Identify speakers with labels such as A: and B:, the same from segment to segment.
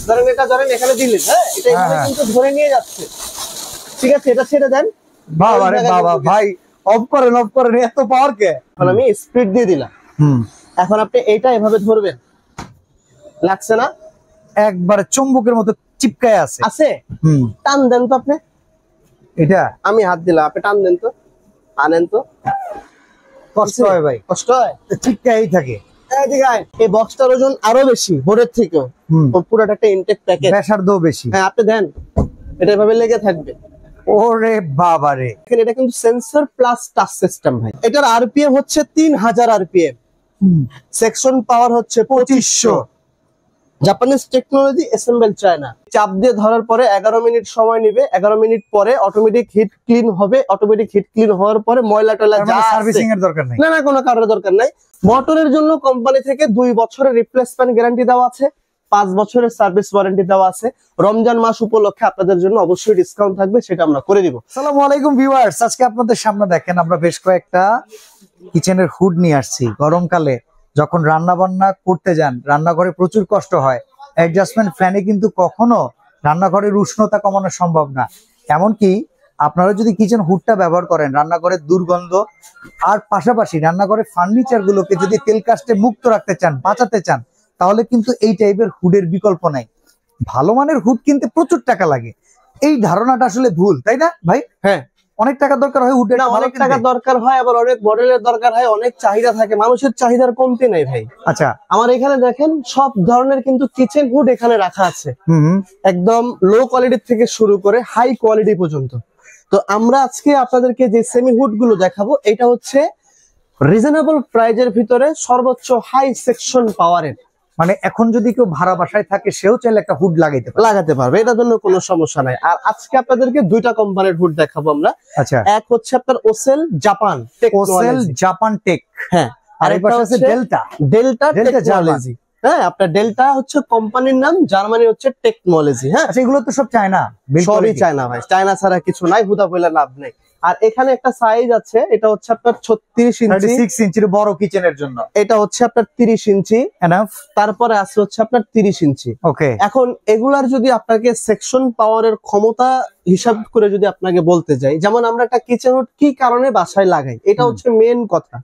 A: ধরেন এটা ধরেন এখানে দিলেন, হ্যাঁ এটা এখানে কিন্তু ধরে নিয়ে যাচ্ছে, ঠিক আছে, এটা ছেড়ে দেন।
B: বাবা রে বাবা ভাই, অফ করেন এত পাওয়ার কে।
A: এখন আমি স্পিড দিয়ে দিলাম, এখন আপনি এইটা এভাবে ধরবেন, লাগছে না?
B: একবারে চুম্বকের মতো চিপকায় আছে।
A: টান দেন তো আপনি,
B: এটা
A: আমি হাত দিলাম, আপনি টান দেন তো, আনেন তো।
B: কষ্ট হয় ভাই,
A: কষ্ট হয়,
B: চিপকাই থাকে।
A: এই বক্সটার ওজন আরো বেশি বোর্ডের থেকেও, পুরোটা একটা ইনটেক প্যাকেজ,
B: ব্যাসার্ধও বেশি।
A: হ্যাঁ আপনি দেন, এটা এভাবে লেগে থাকবে।
B: ওরে বাবা রে,
A: এটা কিন্তু সেন্সর প্লাস টাচ সিস্টেম ভাই। এটার আরপিএম হচ্ছে 3000 আরপিএম, সেকশন পাওয়ার হচ্ছে 2500, জাপানিজ টেকনোলজি, অ্যাসেম্বল চায়না। চাপ দিয়ে ধরার পরে 11 মিনিট সময় নেবে, 11 মিনিট পরে অটোমেটিক হিট ক্লিন হবে। অটোমেটিক হিট ক্লিন হওয়ার পরে ময়লা টয়লা যা
B: সার্ভিসিং এর দরকার নাই,
A: না কোনো কারোর দরকার নাই। মোটরের জন্য কোম্পানি থেকে 2 বছরের রিপ্লেসমেন্ট গ্যারান্টি দেওয়া আছে, 5 বছরের সার্ভিস ওয়ারেন্টি দেওয়া আছে। রমজান মাস উপলক্ষে আপনাদের জন্য অবশ্যই ডিসকাউন্ট থাকবে, সেটা আমরা করে দিব।
B: আসসালামু আলাইকুম ভিউয়ার্স, আজকে আপনাদের সামনে দেখেন আমরা বেশ কয়েকটা কিচেনের হুড নিয়ে আসছি। গরমকালে যখন রান্না বান্না করতে যান, রান্নাঘরে প্রচুর কষ্ট হয়, অ্যাডজাস্টমেন্ট ফ্যানে কিন্তু কখনো রান্নাঘরের উষ্ণতা কমানো সম্ভব না। এমনকি আপনারা যদি কিচেন হুডটা ব্যবহার করেন, রান্নাঘরের দুর্গন্ধ আর পাশাপাশি রান্নাঘরের ফার্নিচার গুলোকে যদি তেল কাস্টে মুক্ত রাখতে চান, বাঁচাতে চান, তাহলে কিন্তু এই টাইপের হুডের বিকল্প নাই। ভালো মানের হুড কিনতে প্রচুর টাকা লাগে, এই ধারণাটা আসলে ভুল, তাই না ভাই?
A: হ্যাঁ,
B: অনেক টাকা দরকার হয় হুডের,
A: অনেক টাকা দরকার হয়, আবার অনেক মডেলের দরকার হয়, অনেক চাহিদা থাকে, মানুষের চাহিদার কমতি নাই ভাই।
B: আচ্ছা,
A: আমার এখানে দেখেন সব ধরনের কিন্তু কিচেন হুড এখানে রাখা আছে, একদম লো কোয়ালিটি থেকে শুরু করে হাই কোয়ালিটি পর্যন্ত। তো আমরা আজকে আপনাদেরকে যে সেমি হুড গুলো দেখাবো, এটা হচ্ছে রিজনেবল প্রাইজের ভিতরে সর্বোচ্চ হাই সেকশন পাওয়ারের।
B: মানে এখন যদি কেউ ভাড়া বাসায় থাকে, সেও চাইলে একটা হুড লাগাতে পারবে,
A: এটার জন্য কোনো সমস্যা নাই। আর আজকে আপনাদেরকে 2টা কোম্পানির হুড দেখাবো আমরা।
B: আচ্ছা,
A: এক হচ্ছে আপনার ওসেল জাপান
B: টেক, হ্যাঁ, আর এই পাশে আছে ডেল্টা টেকনোলজি।
A: হ্যাঁ, আপনার ডেল্টা হচ্ছে কোম্পানির নাম, জার্মানি হচ্ছে টেকনোলজি। হ্যাঁ,
B: এগুলো তো সব চায়না,
A: সবই চায়না ভাই, চায়না ছাড়া কিছু নাই, হুদা বইলা লাভ নেই। আর এখানে একটা সাইজ আছে, এটা হচ্ছে আপনার 36
B: ইঞ্চির বড় কিচেনের জন্য,
A: এটা হচ্ছে আপনার 30 ইঞ্চি এনাফ, তারপরে আছে হচ্ছে আপনার 30 ইঞ্চি।
B: ওকে,
A: এখন এগুলার যদি আপনাকে সেকশন পাওয়ারের ক্ষমতা হিসাব করে যদি আপনাকে বলতে যাই, যেমন আমরা একটা কিচেন হুড কি কারণে বাসায় লাগাই, এটা হচ্ছে মেন কথা।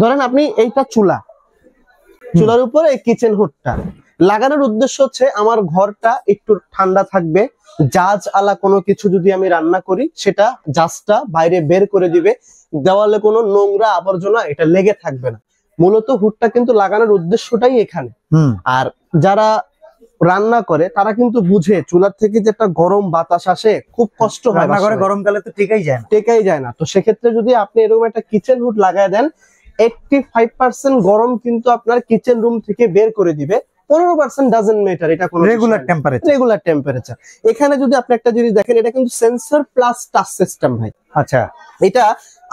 A: ধরেন আপনি এইটা চুলার উপরে এই কিচেন হুডটা লাগানোর উদ্দেশ্য হচ্ছে আমার ঘরটা একটু ঠান্ডা থাকবে, জাজ আলা কোনো কিছু যদি আমি রান্না করি, সেটা জাজটা বাইরে বের করে দিবে, দেওয়ালে কোনো নোংরা আবর্জনা এটা লেগে থাকবে না। মূলত হুডটা কিন্তু লাগানোর উদ্দেশ্যটাই এখানে। আর যারা রান্না করে তারা কিন্তু বুঝে, চুলার থেকে যে একটা গরম বাতাস আসে, খুব কষ্ট হয়,
B: রান্নাঘরে গরমকালে তো টেকাই যায় না। তো সেক্ষেত্রে যদি আপনি এরকম একটা কিচেন হুড লাগায় দেন, 85% গরম কিন্তু আপনার কিচেন রুম থেকে বের করে দিবে, 15% ডাজন্ট ম্যাটার, এটা কোনো রেগুলার টেম্পারেচার। এখানে যদি আপনি একটা জিনিস দেখেন, এটা কিন্তু সেন্সর প্লাস টাচ সিস্টেম ভাই। আচ্ছা,
A: এটা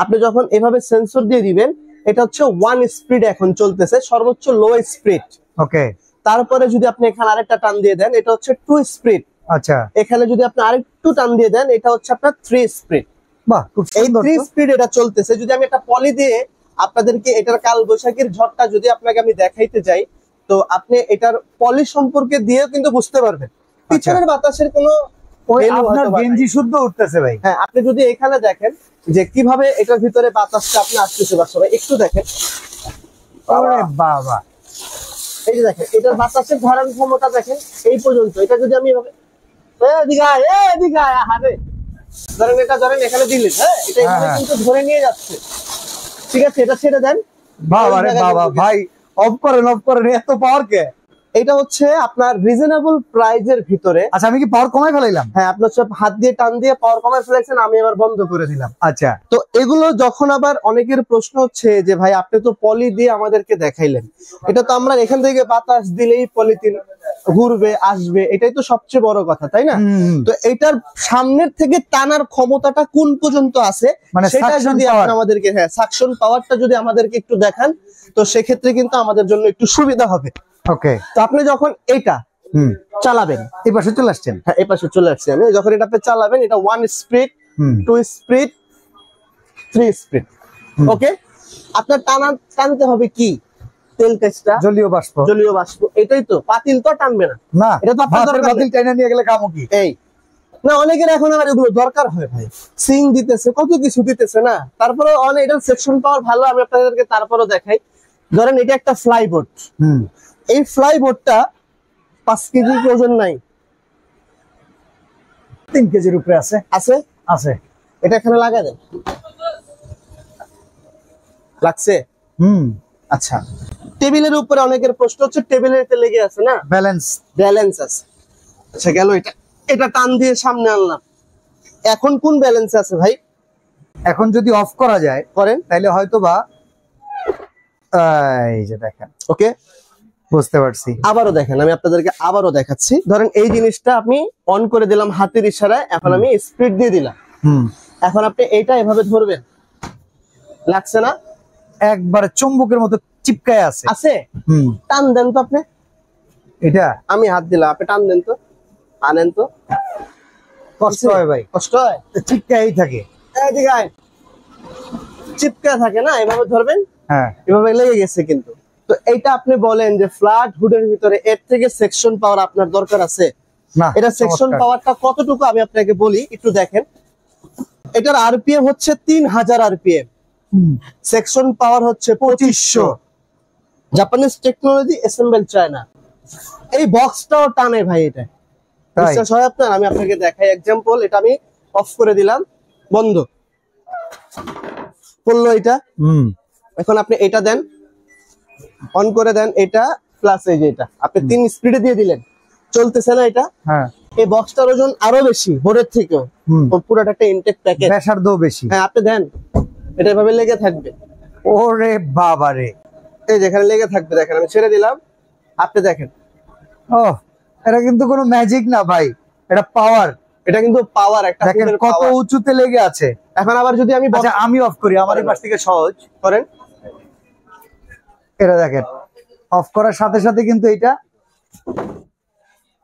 A: আপনি যখন এভাবে সেন্সর দিয়ে দিবেন, এটা হচ্ছে 1 স্পিড এখন চলতেছে, সর্বোচ্চ লো স্পিড।
B: ওকে,
A: তারপরে যদি আপনি এখানে আরেকটা টান দিয়ে দেন, এটা হচ্ছে 2 স্পিড।
B: আচ্ছা,
A: এখানে যদি আপনি আরেকটু টান দিয়ে দেন, এটা হচ্ছে আপনার 3 স্পিড।
B: বাহ,
A: এই 3 স্পিড এটা চলতেছে। যদি আমি একটা পলি দিয়ে আপনাদেরকে এটার কাল বৈশাখীর ঝড়টা যদি আপনাকে আমি দেখাইতে যাই, তো আপনি এটার পলি সম্পর্কে দিয়েও কিন্তু বুঝতে পারবেন পিছনের বাতাসের কোনো
B: গেঞ্জি শুদ্ধ উঠতেছে ভাই।
A: হ্যাঁ, আপনি যদি এখানে দেখেন যে কিভাবে এটার ভিতরে বাতাসটা আপনি আসতেছে, একটু দেখেন,
B: বাবা,
A: এই যে দেখেন এটার বাতাসের ধারণ ক্ষমতা দেখেন এই পর্যন্ত। এটা যদি আমি ধরেন এটা ধরেন এখানে দিলেন, হ্যাঁ এটা এখানে কিন্তু ধরে নিয়ে যাচ্ছে, ঠিক আছে, এটা ছেড়ে দেন।
B: বাবা রে বাবা ভাই, অফ করেন এত পাওয়ার কে।
A: এটা হচ্ছে আপনার রিজনেবল প্রাইজের ভিতরে।
B: আচ্ছা, আমি কি পাওয়ার কমাই ফেলাইলাম?
A: হ্যাঁ, আপনার সব হাত দিয়ে টান দিয়ে পাওয়ার কমাই ফেলাইছেন, আমি এবার বন্ধ করে দিলাম।
B: আচ্ছা,
A: তো এগুলো যখন আবার অনেকের প্রশ্ন হচ্ছে যে ভাই আপনি তো পলি দিয়ে আমাদেরকে দেখাইলেন, এটা তো আমরা এখান থেকে বাতাস দিলেই পলিথিন ঘুরবে আসবে, এটাই তো সবচেয়ে বড় কথা, তাই না? তো এটার সামনের থেকে টানার ক্ষমতাটা কোন পর্যন্ত আছে,
B: মানে
A: সেটা যদি আমাদেরকে, হ্যাঁ সাকশন পাওয়ারটা যদি আমাদেরকে একটু দেখান, তো সেক্ষেত্রে কিন্তু আমাদের জন্য একটু সুবিধা হবে।
B: ওকে,
A: তো আপনি যখন এটা চালাবেন,
B: এই পাশে চলে আসছেন,
A: হ্যাঁ এই পাশে চলে আসছি আমি, যখন এটা চালাবেন, এটা 1 স্পিড, 2 স্পিড, 3 স্পিড। ওকে, আপনার টানতে হবে কি তেল কাজটা,
B: জলীয় বাষ্প,
A: জলীয় বাষ্প, এটাই তো। পাতিল তো টানবে না,
B: না
A: এটা তো আপনার দরকার
B: পাতিল টাইনা নিয়ে গেলে কামো কি?
A: এই না, অনেকের এখন আবার এগুলো দরকার হয় ভাই, সিং দিতেছে, কত কিছু দিতেছে না, তারপরে অনেক এটার সেকশন পাওয়ার ভালো। আমি আপনাদেরকে তারপরে দেখাই। ধরেন এটা একটা ফ্লাইবোর্ড, এই ফ্লাইবোর্ডটা 5 কেজি ওজন নাই,
B: 3 কেজির উপরে আছে,
A: আছে
B: আছে।
A: এটা এখানে লাগা দেন, লাগছে। আচ্ছা, টেবিলের উপরে অনেকের প্রশ্ন হচ্ছে টেবিলের লেগে আছে না,
B: ব্যালেন্স,
A: ব্যালেন্স আছে। আচ্ছা গেল এটা, এটা টান দিয়ে সামনে আনলাম, এখন কোন ব্যালেন্স আছে ভাই?
B: এখন যদি অফ করা যায়
A: করেন
B: তাহলে হয়তো বা, এই যে দেখেন,
A: ওকে
B: বুঝতে পারছি।
A: আবারও দেখেন, আমি আপনাদেরকে আবারও দেখাচ্ছি। ধরেন এই জিনিসটা আপনি অন করে দিলাম হাতের ইশারায়, এখন আমি স্পিড দিয়ে দিলাম, এখন আপনি এইটা এভাবে ধরবেন, লাগছে না?
B: একবারে চুম্বকের মতো চিপকায় আছে,
A: আছে। টান দেন তো আপনি,
B: এটা
A: আমি হাত দিলাম, আপনি টান দেন তো, আনেন তো।
B: কষ্ট হয় ভাই,
A: কষ্ট হয়,
B: চিপকাই থাকে,
A: এদিকে আয়। চিপকা থাকে না, এভাবে ধরবেন,
B: হ্যাঁ
A: এভাবে লেগে গেছে কিন্তু। তো এইটা আপনি বলেন যে ফ্ল্যাট হুডের ভিতরে এর থেকে সেকশন পাওয়ার আপনার দরকার আছে
B: না?
A: এটা সেকশন পাওয়ারটা কতটুকু আমি আপনাকে বলি, একটু দেখেন। এটার আরপিএম হচ্ছে 3000 আরপিএম, সেকশন পাওয়ার হচ্ছে 2500। Japanese technology, assemble China. এই বক্সটাও টানে ভাই, এটা বিশ্বাস হয় আপনার? আমি আপনাকে দেখাই এক্সাম্পল। এটা আমি অফ করে দিলাম, বন্ধ করলো এটা। এখন আপনি এটা দেন, অন করে দেন, এটা প্লাস এই যে এটা আপনি 3 স্পিডে দিয়ে দিলেন, চলতেছে না এটা?
B: হ্যাঁ।
A: এই বক্সটার ওজন আরো বেশি বোর্ডের থেকেও, পুরোটা একটা ইনটেক প্যাকেজ,
B: ব্যাসার্ধ বেশি।
A: হ্যাঁ, আপনি দেন, এটা এভাবে লেগে থাকবে।
B: ওরে বাবারে,
A: এই যেখানে লেগে থাকবে, দেখেন আমি ছেড়ে দিলাম, আপনি দেখেন।
B: ও, এটা কিন্তু কোনো ম্যাজিক না ভাই, এটা পাওয়ার।
A: এটা কিন্তু পাওয়ার, একটা
B: দেখেন কত উঁচুতে লেগে আছে।
A: এখন আবার যদি আমি
B: আচ্ছা আমি অফ করি, আমার এই পাশ থেকে সহজ
A: করেন,
B: এটা দেখেন অফ করার সাথে সাথে কিন্তু এটা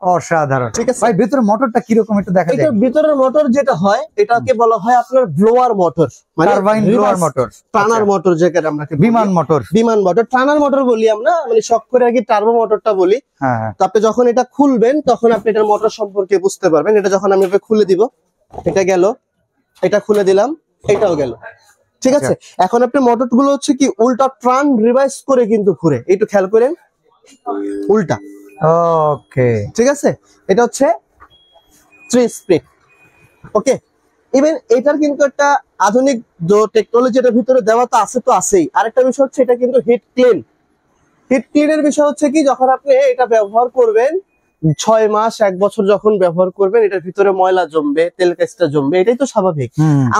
B: অসাধারণ।
A: ঠিক আছে
B: ভাই, ভিতরে মোটরটা কিরকম একটু দেখা যায়?
A: এটার ভিতরের মোটর যেটা হয়, এটাকে বলা হয় আপনার ব্লোয়ার মোটর, মানে
B: টারবাইন ব্লোয়ার মোটর,
A: টানার মোটর, যেটা আমরা
B: বিমান মোটর,
A: বিমান মোটর, টানার মোটর বলি আমরা, মানে শখ করে আর কি টার্বো মোটরটা বলি।
B: হ্যাঁ।
A: তো আপনি যখন এটা খুলবেন তখন আপনি এটার মোটর সম্পর্কে বুঝতে পারবেন। এটা যখন আমি খুলে দিব, এটা গেল, এটা খুলে দিলাম, এটাও গেল, ঠিক আছে। এখন আপনি মোটর গুলো হচ্ছে কি উল্টা টার্ন রিভাইস করে কিন্তু ঘুরে, একটু খেয়াল করেন, উল্টা,
B: ওকে,
A: ঠিক আছে। এটা হচ্ছে 3 স্পিড, ওকে। ইভেন এটার কিন্তু একটা আধুনিক যে টেকনোলজি এটার ভিতরে দেওয়া তো আছে, তো আছেই। আরেকটা বিষয় হচ্ছে এটা কিন্তু হিট ক্লিন। হিট ক্লিনের বিষয় হচ্ছে কি, যখন আপনি এটা ব্যবহার করবেন 6 মাস 1 বছর যখন ব্যবহার করবেন, এটার ভিতরে ময়লা জমবে, তেল কাজটা জমবে, এটাই তো স্বাভাবিক।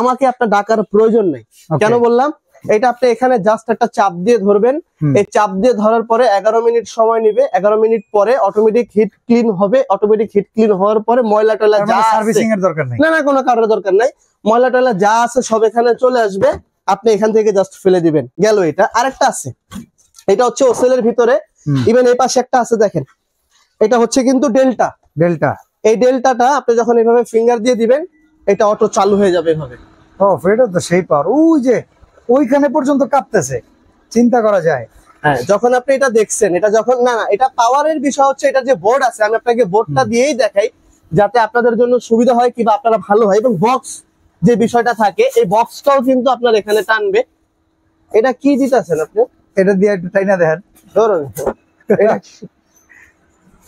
A: আমাকে আপনার ডাকার প্রয়োজন নেই। কেন বললাম? এটা আপনি এখানে জাস্ট একটা চাপ দিয়ে ধরবেন, এই চাপ দিয়ে ধরার পরে 11 মিনিট সময় নেবে, 11 মিনিট পরে অটোমেটিক হিট ক্লিন হবে। অটোমেটিক হিট ক্লিন হওয়ার পরে ময়লা টয়লা যা
B: সার্ভিসিং এর দরকার নেই,
A: না কোনো কারোর দরকার নাই, ময়লা টয়লা যা আছে সব এখানে চলে আসবে, আপনি এখান থেকে জাস্ট ফেলে দিবেন, গেল। এটা আরেকটা আছে, এটা হচ্ছে ওসেলের ভিতরে, ইভেন এই পাশে একটা আছে, দেখেন, এটা হচ্ছে কিন্তু ডেল্টা। এই ডেল্টাটা আপনি যখন এভাবে ফিঙ্গার দিয়ে দিবেন, এটা অটো চালু হয়ে যাবে এভাবে।
B: ও, এটা তো সেই পাওয়ার, ওই যে ওইখানে পর্যন্ত কাঁপতেছে, চিন্তা করা যায়।
A: হ্যাঁ, যখন আপনি এটা দেখছেন, এটা যখন না এটা পাওয়ারের বিষয় হচ্ছে, এটা যে বোর্ড আছে, আমি আপনাকে বোর্ডটা দিয়েই দেখাই যাতে আপনাদের জন্য সুবিধা হয় কিংবা আপনারা ভালো হয়। এবং বক্স যে বিষয়টা থাকে, এই বক্সটাও কিন্তু আপনার এখানে টানবে। এটা কি দিতেছেন আপনি?
B: এটা দিয়ে একটু টাইনা দেখেন,
A: ধরুন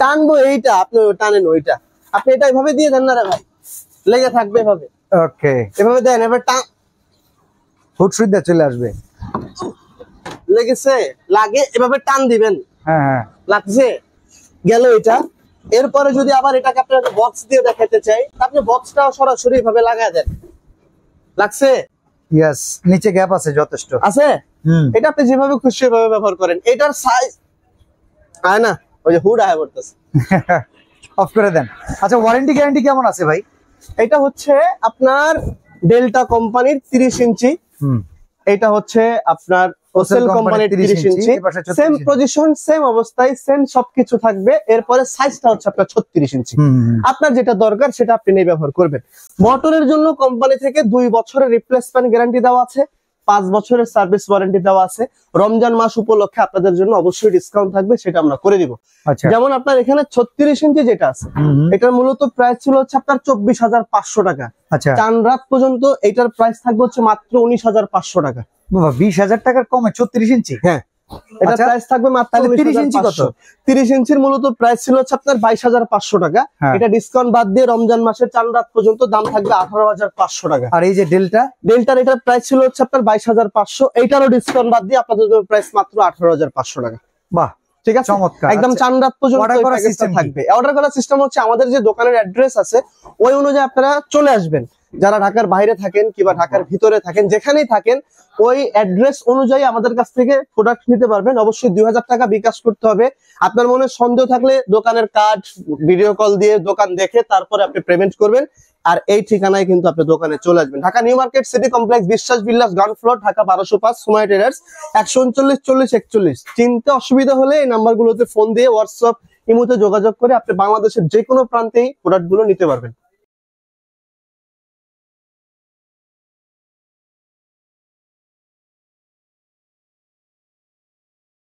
A: টানবো, এইটা আপনি টানেন, ওইটা আপনি এটা এভাবে দিয়ে দেন না রে ভাই, লেগে থাকবে এভাবে।
B: ওকে,
A: এভাবে দেন, এবার টান,
B: হুট সুবিধা চলে আসবে।
A: লেগেছে, লাগে, এভাবে টান দিবেন,
B: হ্যাঁ,
A: লাগছে, গেল এটা। এরপরে যদি আবার এটাকে আপনাকে বক্স দিয়ে দেখাতে চাই, আপনি বক্সটাও সরাসরি ভাবে লাগায় দেন, লাগছে,
B: ইয়েস, নিচে গ্যাপ আছে যথেষ্ট
A: আছে। এটা আপনি যেভাবে খুশি ভাবে ব্যবহার করেন। এটার সাইজ আয় না, ওই যে হুড আয় পড়তেছে,
B: অফ করে দেন। আচ্ছা, ওয়ারেন্টি গ্যারান্টি কেমন আছে ভাই?
A: এটা হচ্ছে আপনার ডেল্টা কোম্পানির 30 ইঞ্চি, এটা হচ্ছে আপনার ওসেল কোম্পানির 30 ইঞ্চি, সেম পজিশন, সেম অবস্থায়, সেম সবকিছু থাকবে। এরপরে সাইজটা হচ্ছে আপনার 36 ইঞ্চি। আপনার যেটা দরকার সেটা আপনি নিয়ে ব্যবহার করবেন। মোটরের জন্য কোম্পানি থেকে 2 বছরের রিপ্লেসমেন্ট গ্যারান্টি দেওয়া আছে। 5 বছরের সার্ভিস ওয়ারেন্টি দেওয়া আছে। রমজান মাস উপলক্ষে আপনাদের জন্য অবশ্যই ডিসকাউন্ট থাকবে, সেটা আমরা করে দিব।
B: আচ্ছা
A: যেমন আপনার এখানে 36 ইঞ্চি যেটা আছে, এটার মূলত প্রাইস ছিল হচ্ছে আপনার 24,500 টাকা।
B: আচ্ছা
A: চান রাত পর্যন্ত এটার প্রাইস থাকবে হচ্ছে মাত্র 19,500 টাকা।
B: বাবা, 20,000 টাকার কমে 36 ইঞ্চি।
A: হ্যাঁ, এটা
B: আচ্ছা,
A: প্রাইস থাকবে মাত্র
B: তাহলে 30 ইঞ্চি কত?
A: 30 ইঞ্চির মূলত প্রাইস ছিল হচ্ছে আপনার 22,500 টাকা।
B: হ্যাঁ।
A: এটা ডিসকাউন্ট বাদ দিয়ে রমজান মাসের চান রাত পর্যন্ত দাম থাকবে 18,500 টাকা।
B: আর এই যে ডেল্টা,
A: ডেল্টার এটার প্রাইস ছিল হচ্ছে আপনার 22,500, এইটারও ডিসকাউন্ট বাদ দিয়ে আপনাদের জন্য প্রাইস মাত্র 18,500 টাকা।
B: বাহ
A: ঠিক আছে,
B: চমৎকার।
A: একদম
B: আচ্ছা,
A: চান রাত পর্যন্ত
B: order
A: এই
B: করার
A: প্যাকেজটা
B: system কি?
A: থাকবে। অর্ডার করার সিস্টেম হচ্ছে আমাদের যে দোকানের অ্যাড্রেস আছে ওই অনুযায়ী আপনারা চলে আসবেন। যারা ঢাকার বাইরে থাকেন কিংবা ঢাকার ভিতরে থাকেন, যেখানেই থাকেন ওই অ্যাড্রেস অনুযায়ী আমাদের কাছ থেকে প্রোডাক্ট নিতে পারবেন। অবশ্যই 2,000 টাকা বিকাশ করতে হবে। আপনার মনে সন্দেহ থাকলে দোকানের কার্ড ভিডিও কল দিয়ে দোকান দেখে তারপরে আপনি পেমেন্ট করবেন। আর এই ঠিকানায় কিন্তু আপনি দোকানে চলে আসবেন। Dhaka new market city complex, বিশ্বাস বিল্লাস, গ্রাউন্ড ফ্লোর, ঢাকা 1205, সময় টেরার্স, 139 40 41। চিনতে অসুবিধা হলে এই নাম্বারগুলোতে ফোন দিয়ে হোয়াটসঅ্যাপ ইমোতে যোগাযোগ করে আপনি বাংলাদেশের যে কোনো প্রান্তেই প্রোডাক্টগুলো নিতে পারবেন।